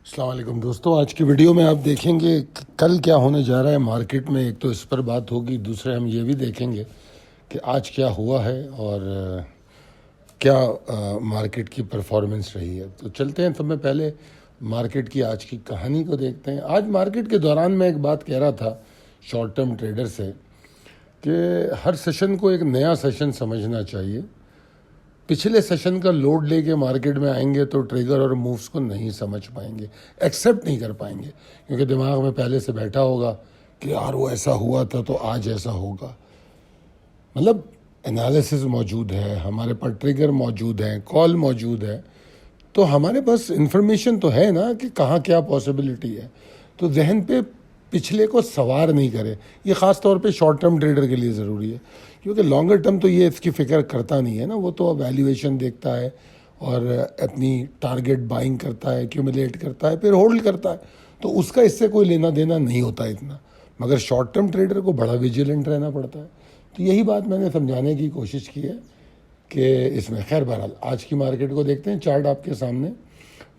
السلام علیکم دوستو، آج کی ویڈیو میں آپ دیکھیں گے کہ کل کیا ہونے جا رہا ہے مارکیٹ میں. ایک تو اس پر بات ہوگی، دوسرے ہم یہ بھی دیکھیں گے کہ آج کیا ہوا ہے اور کیا مارکیٹ کی پرفارمنس رہی ہے. تو چلتے ہیں. سب میں پہلے مارکیٹ کی آج کی کہانی کو دیکھتے ہیں. آج مارکیٹ کے دوران میں ایک بات کہہ رہا تھا شارٹ ٹرم ٹریڈر سے کہ ہر سیشن کو ایک نیا سیشن سمجھنا چاہیے. پچھلے سیشن کا لوڈ لے کے مارکیٹ میں آئیں گے تو ٹریگر اور مووز کو نہیں سمجھ پائیں گے، ایکسیپٹ نہیں کر پائیں گے، کیونکہ دماغ میں پہلے سے بیٹھا ہوگا کہ یار وہ ایسا ہوا تھا تو آج ایسا ہوگا. مطلب انالیسز موجود ہے، ہمارے پاس ٹریگر موجود ہیں، کال موجود ہے، تو ہمارے پاس انفارمیشن تو ہے نا کہ کہاں کیا پاسبلٹی ہے. تو ذہن پہ پچھلے کو سوار نہیں کرے. یہ خاص طور پہ شارٹ ٹرم ٹریڈر کے لیے ضروری ہے، کیونکہ لانگر ٹرم تو یہ اس کی فکر کرتا نہیں ہے نا. وہ تو ویلیویشن دیکھتا ہے اور اپنی ٹارگیٹ بائنگ کرتا ہے، ایکیومولیٹ کرتا ہے، پھر ہولڈ کرتا ہے. تو اس کا اس سے کوئی لینا دینا نہیں ہوتا اتنا. مگر شارٹ ٹرم ٹریڈر کو بڑا ویجیلنٹ رہنا پڑتا ہے. تو یہی بات میں نے سمجھانے کی کوشش کی ہے کہ اس میں خیر بہرحال آج کی مارکیٹ کو دیکھتے ہیں. چارٹ آپ کے سامنے.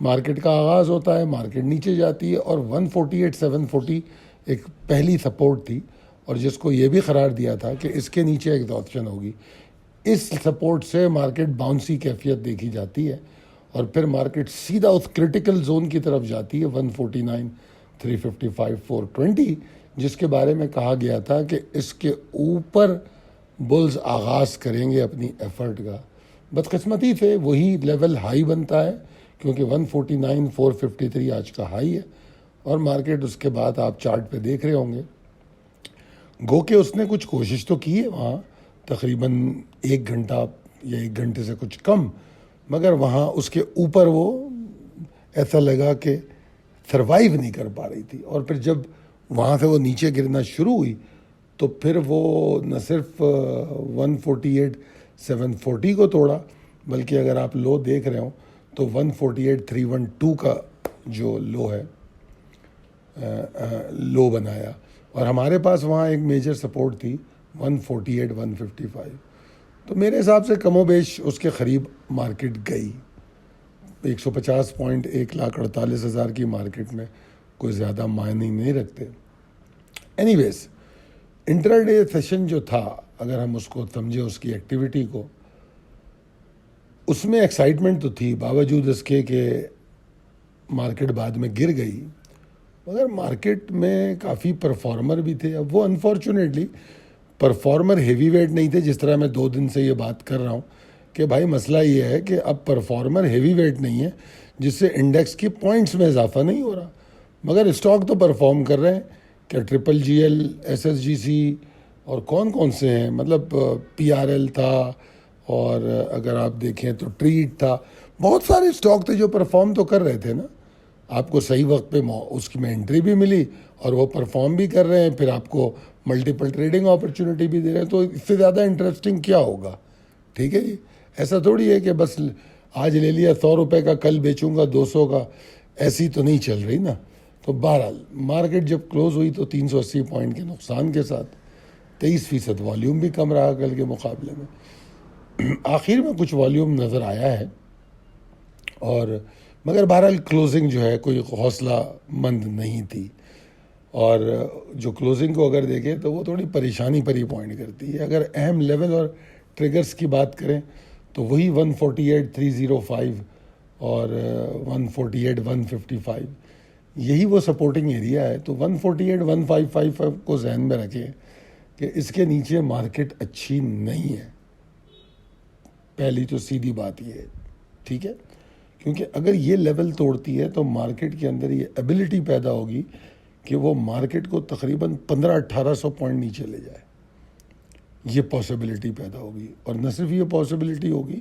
مارکیٹ کا آغاز ہوتا ہے، مارکیٹ نیچے جاتی ہے اور 148,740 ایک پہلی سپورٹ تھی، اور جس کو یہ بھی قرار دیا تھا کہ اس کے نیچے ایگزاسشن ہوگی. اس سپورٹ سے مارکیٹ باؤنسی کیفیت دیکھی جاتی ہے اور پھر مارکیٹ سیدھا اس کرٹیکل زون کی طرف جاتی ہے 149,355 420، جس کے بارے میں کہا گیا تھا کہ اس کے اوپر بلز آغاز کریں گے اپنی ایفرٹ کا. بدقسمتی سے وہی لیول ہائی بنتا ہے، کیونکہ 149,453 آج کا ہائی ہے، اور مارکیٹ اس کے بعد آپ چارٹ پہ دیکھ رہے ہوں گے گو کہ اس نے کچھ کوشش تو کی ہے وہاں تقریباً 1 گھنٹہ یا 1 گھنٹے سے کچھ کم، مگر وہاں اس کے اوپر وہ ایسا لگا کہ سروائیو نہیں کر پا رہی تھی. اور پھر جب وہاں سے وہ نیچے گرنا شروع ہوئی تو پھر وہ نہ صرف 148,740 کو توڑا، بلکہ اگر آپ لو دیکھ رہے ہوں تو 148,312 کا جو لو ہے لو بنایا، اور ہمارے پاس وہاں ایک میجر سپورٹ تھی 148,155. تو میرے حساب سے کم و بیش اس کے قریب مارکیٹ گئی. 150 پوائنٹ 1,48,000 کی مارکیٹ میں کوئی زیادہ معنی نہیں رکھتے. اینی ویز انٹرا ڈے سیشن جو تھا، اگر ہم اس کو سمجھیں اس کی ایکٹیویٹی کو، اس میں ایکسائٹمنٹ تو تھی باوجود اس کے کہ مارکیٹ بعد میں گر گئی، مگر مارکیٹ میں کافی پرفارمر بھی تھے. اب وہ انفارچونیٹلی پرفارمر ہیوی ویٹ نہیں تھے، جس طرح میں 2 دن سے یہ بات کر رہا ہوں کہ بھائی مسئلہ یہ ہے کہ اب پرفارمر ہیوی ویٹ نہیں ہے، جس سے انڈیکس کی پوائنٹس میں اضافہ نہیں ہو رہا، مگر اسٹاک تو پرفارم کر رہے ہیں. کہ triple G L, S S G C اور کون سے ہیں، مطلب پی آر ایل تھا، اور اگر آپ دیکھیں تو ٹریٹ تھا. بہت سارے اسٹاک تھے جو پرفارم تو کر رہے تھے نا. آپ کو صحیح وقت پہ اس کی میں انٹری بھی ملی اور وہ پرفارم بھی کر رہے ہیں، پھر آپ کو ملٹیپل ٹریڈنگ اپرچونٹی بھی دے رہے ہیں. تو اس سے زیادہ انٹرسٹنگ کیا ہوگا؟ ٹھیک ہے جی. ایسا تھوڑی ہے کہ بس آج لے لیا 100 روپے کا، کل بیچوں گا 200 کا، ایسی تو نہیں چل رہی نا. تو بہرحال مارکیٹ جب کلوز ہوئی تو 380 پوائنٹ کے نقصان کے ساتھ 23% والیوم بھی کم رہا کل کے مقابلے میں. آخر میں کچھ والیوم نظر آیا ہے، اور مگر بہرحال کلوزنگ جو ہے کوئی حوصلہ مند نہیں تھی. اور جو کلوزنگ کو اگر دیکھیں تو وہ تھوڑی پریشانی پر ہی پوائنٹ کرتی ہے. اگر اہم لیول اور ٹریگرز کی بات کریں تو وہی 148,305 اور 148,155 یہی وہ سپورٹنگ ایریا ہے. تو 148,155 کو ذہن میں رکھیں کہ اس کے نیچے مارکیٹ اچھی نہیں ہے. پہلی تو سیدھی بات یہ ہے، ٹھیک ہے، کیونکہ اگر یہ لیول توڑتی ہے تو مارکیٹ کے اندر یہ ایبلٹی پیدا ہوگی کہ وہ مارکیٹ کو تقریباً 1500-1800 پوائنٹ نیچے لے جائے. یہ پاسبلٹی پیدا ہوگی، اور نہ صرف یہ پاسبلٹی ہوگی،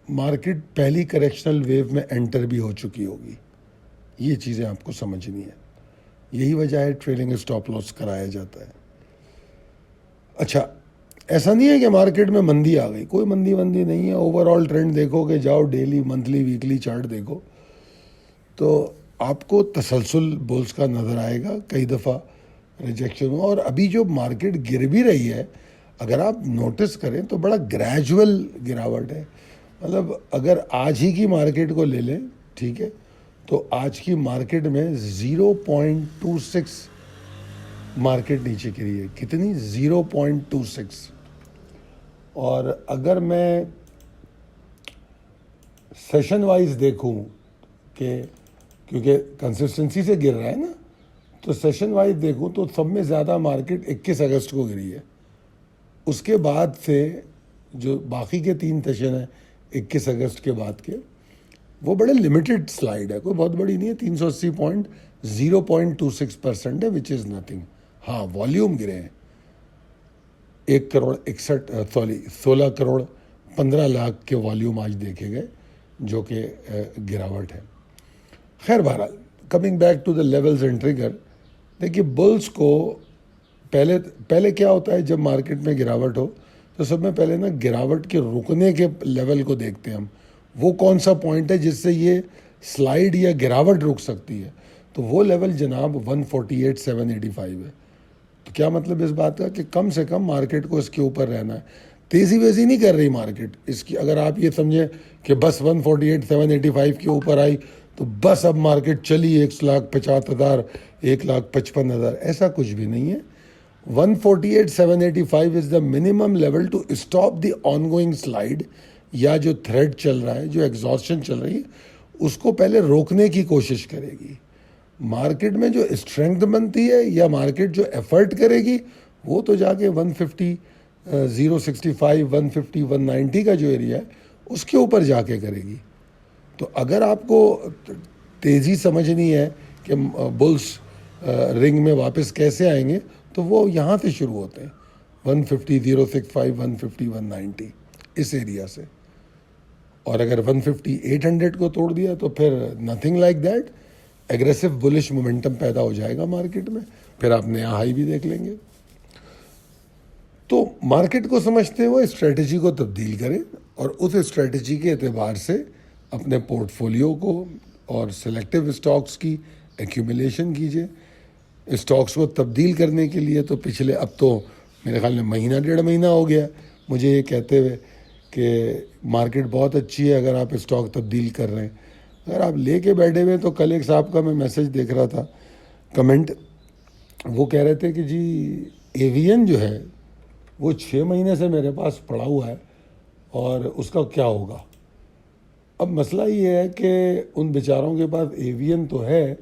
مارکیٹ پہلی کریکشنل ویو میں انٹر بھی ہو چکی ہوگی. یہ چیزیں آپ کو سمجھنی ہے. یہی وجہ ہے ٹریلنگ اسٹاپ لاس کرایا جاتا ہے. اچھا، ایسا نہیں ہے کہ مارکیٹ میں مندی آ گئی، کوئی مندی نہیں ہے. اوور آل ٹرینڈ دیکھو کہ جاؤ ڈیلی، منتھلی، ویکلی چارٹ دیکھو تو آپ کو تسلسل بولز کا نظر آئے گا. کئی دفعہ ریجیکشن ہوا، اور ابھی جو مارکیٹ گر بھی رہی ہے اگر آپ نوٹس کریں تو بڑا گریجول گراوٹ ہے. مطلب اگر آج ہی کی مارکیٹ کو لے لیں ٹھیک ہے. تو آج کی مارکیٹ میں 0.26 مارکیٹ نیچے گری ہے. کتنی؟ 0.26. اور اگر میں سیشن وائز دیکھوں کہ کیونکہ کنسسٹنسی سے گر رہا ہے نا, تو سیشن وائز دیکھوں تو سب میں زیادہ مارکیٹ 21 اگست کو گری ہے. اس کے بعد سے جو باقی کے 3 سیشن ہیں 21 اگست کے بعد کے, وہ بڑے لمیٹڈ سلائیڈ ہے, کوئی بہت بڑی نہیں ہے. 380 پوائنٹ 0.26% ہے, وچ از نتھنگ. ہاں والیوم گرے ہیں 16 کروڑ 15 لاکھ کے والیوم آج دیکھے گئے, جو کہ گراوٹ ہے. خیر بہرحال coming back to the levels and trigger, دیکھیے بلز کو پہلے کیا ہوتا ہے جب مارکیٹ میں گراوٹ ہو تو سب میں پہلے نا گراوٹ کے رکنے کے لیول کو دیکھتے ہیں ہم, وہ کون سا پوائنٹ ہے جس سے یہ سلائیڈ یا گراوٹ رک سکتی ہے. تو وہ لیول جناب 148,785 ہے. تو کیا مطلب اس بات کا کہ کم سے کم مارکیٹ کو اس کے اوپر رہنا ہے. تیزی ویزی نہیں کر رہی مارکیٹ اس کی. اگر آپ یہ سمجھیں کہ بس 148,785 کے اوپر آئی تو بس اب مارکیٹ چلی 1,50,000 1,55,000, ایسا کچھ بھی نہیں ہے. 148,785 is the minimum level to stop the ongoing slide, یا جو تھریڈ چل رہا ہے, جو ایگزاسشن چل رہی ہے, اس کو پہلے روکنے کی کوشش کرے گی. مارکیٹ میں جو اسٹرینگتھ بنتی ہے یا مارکیٹ جو ایفرٹ کرے گی, وہ تو جا کے 150 065 150 190 کا جو ایریا ہے اس کے اوپر جا کے کرے گی. تو اگر آپ کو تیزی سمجھنی ہے کہ بلس رنگ میں واپس کیسے آئیں گے, تو وہ یہاں سے شروع ہوتے ہیں 150 065 150 190 اس ایریا سے. اور اگر 150 800 کو توڑ دیا تو پھر nothing like that, aggressive بلش momentum پیدا ہو جائے گا مارکیٹ میں, پھر آپ نیا ہائی بھی دیکھ لیں گے. تو مارکیٹ کو سمجھتے ہوئے اسٹریٹجی کو تبدیل کریں, اور اس اسٹریٹجی کے اعتبار سے اپنے پورٹ فولیو کو اور سلیکٹیو اسٹاکس کی ایکیومولیشن کیجیے. اسٹاکس کو تبدیل کرنے کے لیے تو پچھلے اب تو میرے خیال میں مہینہ 1.5 مہینہ ہو گیا مجھے یہ کہتے ہوئے کہ مارکیٹ بہت اچھی ہے اگر آپ اسٹاک تبدیل کر رہے ہیں. اگر آپ لے کے بیٹھے ہوئے, تو کل ایک صاحب کا میں میسج دیکھ رہا تھا, کمنٹ, وہ کہہ رہے تھے کہ جی ایوین جو ہے وہ 6 مہینے سے میرے پاس پڑا ہوا ہے اور اس کا کیا ہوگا. اب مسئلہ یہ ہے کہ ان بیچاروں کے پاس ایوین تو ہے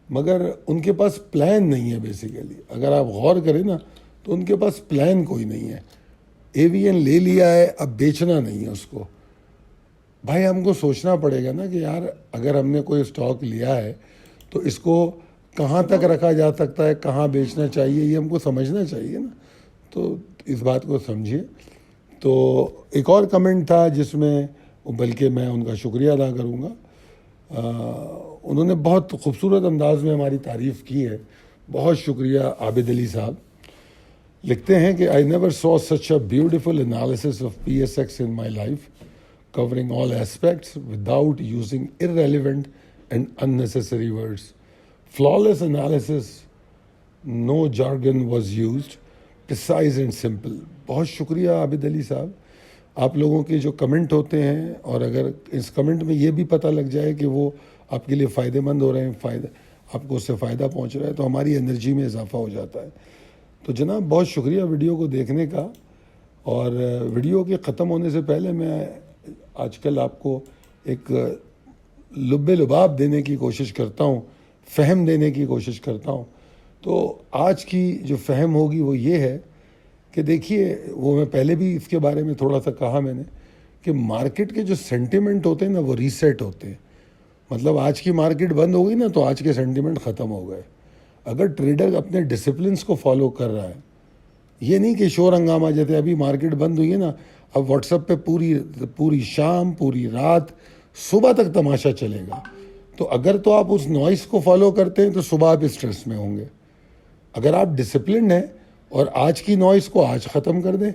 مگر ان کے پاس پلان نہیں ہے بیسیکلی. اگر آپ غور کریں نا تو ان کے پاس پلان کوئی نہیں ہے. ایوین لے لیا ہے, اب بیچنا نہیں ہے اس کو. بھائی ہم کو سوچنا پڑے گا نا کہ یار اگر ہم نے کوئی اسٹاک لیا ہے تو اس کو کہاں تک رکھا جا سکتا ہے, کہاں بیچنا چاہیے, یہ ہم کو سمجھنا چاہیے نا. تو اس بات کو سمجھیے. تو ایک اور کمنٹ تھا جس میں, بلکہ میں ان کا شکریہ ادا کروں گا, انہوں نے بہت خوبصورت انداز میں ہماری تعریف کی ہے. بہت شکریہ عابد علی صاحب. لکھتے ہیں کہ I never saw such a beautiful analysis of PSX in my life, covering all aspects without using irrelevant and unnecessary words. Flawless analysis, no jargon was used, precise and simple. بہت شکریہ عابد علی صاحب. آپ لوگوں کے جو کمنٹ ہوتے ہیں, اور اگر اس کمنٹ میں یہ بھی پتہ لگ جائے کہ وہ آپ کے لیے فائدہ مند ہو رہے ہیں, آپ کو اس سے فائدہ پہنچ رہا ہے, تو ہماری انرجی میں اضافہ ہو جاتا ہے. تو جناب بہت شکریہ ویڈیو کو دیکھنے کا. اور ویڈیو کے ختم ہونے سے پہلے میں آج کل آپ کو ایک لب لباب دینے کی کوشش کرتا ہوں, فہم دینے کی کوشش کرتا ہوں. تو آج کی جو فہم ہوگی وہ یہ ہے کہ دیکھیے, وہ میں پہلے بھی اس کے بارے میں تھوڑا سا کہا میں نے, کہ مارکیٹ کے جو سینٹیمنٹ ہوتے ہیں نا وہ ریسیٹ ہوتے ہیں. مطلب آج کی مارکیٹ بند ہو گئی نا تو آج کے سینٹیمنٹ ختم ہو گئے. اگر ٹریڈر اپنے ڈسپلنس کو فالو کر رہا ہے, یہ نہیں کہ شور ہنگامہ, جیسے ابھی مارکیٹ بند ہوئی ہے نا, اب واٹس ایپ پہ پوری شام, پوری رات, صبح تک تماشا چلے گا. تو اگر تو آپ اس نوائس کو فالو کرتے ہیں تو صبح آپ اسٹریس میں ہوں گے. اگر آپ ڈسپلنڈ ہیں اور آج کی نوائس کو آج ختم کر دیں,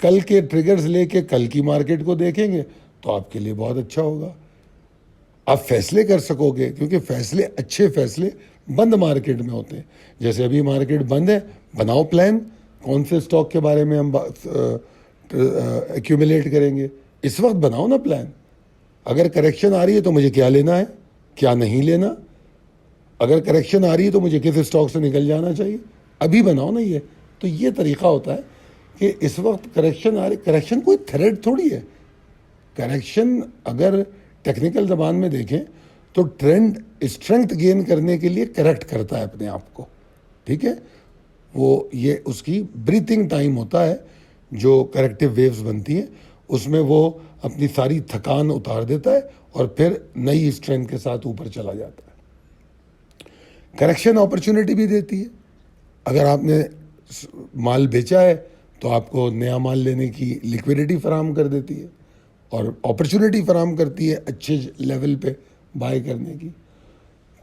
کل کے ٹریگرز لے کے کل کی مارکیٹ کو دیکھیں گے, تو آپ کے لیے بہت اچھا ہوگا. آپ فیصلے کر سکو گے, کیونکہ فیصلے, اچھے فیصلے بند مارکیٹ میں ہوتے ہیں. جیسے ابھی مارکیٹ بند ہے, بناؤ پلان, کون سے اسٹاک کے بارے میں ہم ایکیومولیٹ کریں گے, اس وقت بناؤ نا پلان. اگر کریکشن آ رہی ہے تو مجھے کیا لینا ہے, کیا نہیں لینا. اگر کریکشن آ رہی ہے تو مجھے کس اسٹاک سے نکل جانا چاہیے, ابھی بناؤ نا یہ. تو یہ طریقہ ہوتا ہے کہ اس وقت کریکشن آ رہی, کریکشن کوئی تھریڈ تھوڑی ہے. کریکشن اگر ٹیکنیکل زبان میں دیکھیں تو ٹرینڈ اسٹرینگتھ گین کرنے کے لیے کریکٹ کرتا ہے اپنے آپ کو, ٹھیک ہے. وہ یہ اس کی بریتھنگ ٹائم ہوتا ہے جو کریکٹیو ویوز بنتی ہیں, اس میں وہ اپنی ساری تھکان اتار دیتا ہے اور پھر نئی اسٹرینتھ کے ساتھ اوپر چلا جاتا ہے. کریکشن اپرچونٹی بھی دیتی ہے. اگر آپ نے مال بیچا ہے تو آپ کو نیا مال لینے کی لیکویڈیٹی فراہم کر دیتی ہے اور اپرچونٹی فراہم کرتی ہے اچھے لیول پہ بائی کرنے کی.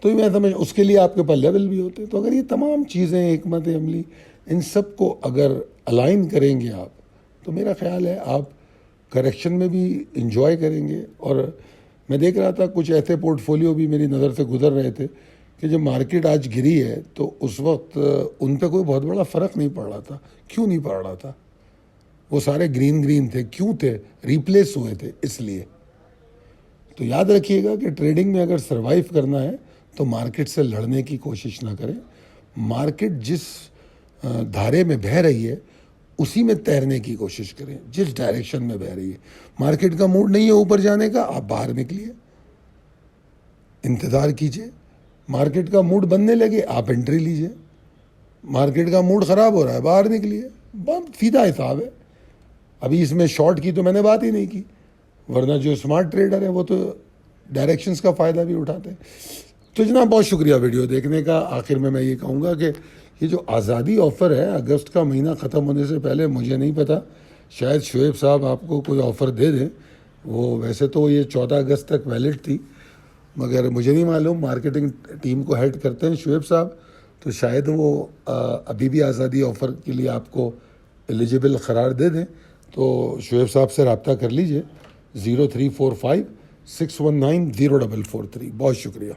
تو میں سمجھ اس کے لیے آپ کے پاس لیول بھی ہوتے ہیں. تو اگر یہ تمام چیزیں حکمت عملی ان سب کو اگر الائن کریں گے آپ تو میرا خیال ہے آپ کریکشن میں بھی انجوائے کریں گے. اور میں دیکھ رہا تھا کچھ ایسے پورٹ فولیو بھی میری نظر سے گزر رہے تھے کہ جب مارکیٹ آج گری ہے تو اس وقت ان پہ کوئی بہت بڑا فرق نہیں پڑ رہا تھا. کیوں نہیں پڑ رہا تھا؟ وہ سارے گرین تھے. کیوں تھے؟ ریپلیس ہوئے تھے اس لیے. تو یاد رکھیے گا کہ ٹریڈنگ میں اگر سروائیو کرنا ہے تو مارکیٹ سے لڑنے کی کوشش نہ کریں. مارکیٹ جس دھارے میں بہہ رہی ہے اسی میں تیرنے کی کوشش کریں, جس ڈائریکشن میں بہہ رہی ہے. مارکیٹ کا موڈ نہیں ہے اوپر جانے کا, آپ باہر نکلیے, انتظار کیجیے. مارکیٹ کا موڈ بننے لگے آپ انٹری لیجیے. مارکیٹ کا موڈ خراب ہو رہا ہے باہر نکلیے. بہت سیدھا حساب ہے. ابھی اس میں شارٹ کی تو میں نے بات ہی نہیں کی, ورنہ جو اسمارٹ ٹریڈر ہیں وہ تو ڈائریکشنز کا فائدہ بھی اٹھاتے ہیں. تو جناب بہت شکریہ ویڈیو دیکھنے کا. آخر میں یہ کہوں گا کہ یہ جو آزادی آفر ہے اگست کا مہینہ ختم ہونے سے پہلے, مجھے نہیں پتا, شاید شعیب صاحب آپ کو کوئی آفر دے دیں. وہ ویسے تو یہ 14 اگست تک ویلڈ تھی, مگر مجھے نہیں معلوم, مارکیٹنگ ٹیم کو ہیڈ کرتے ہیں شعیب صاحب, تو شاید وہ ابھی بھی آزادی آفر کے لیے آپ کو ایلیجیبل قرار دے دیں. تو شعیب صاحب سے رابطہ کر لیجئے 0345 619 0443. بہت شکریہ.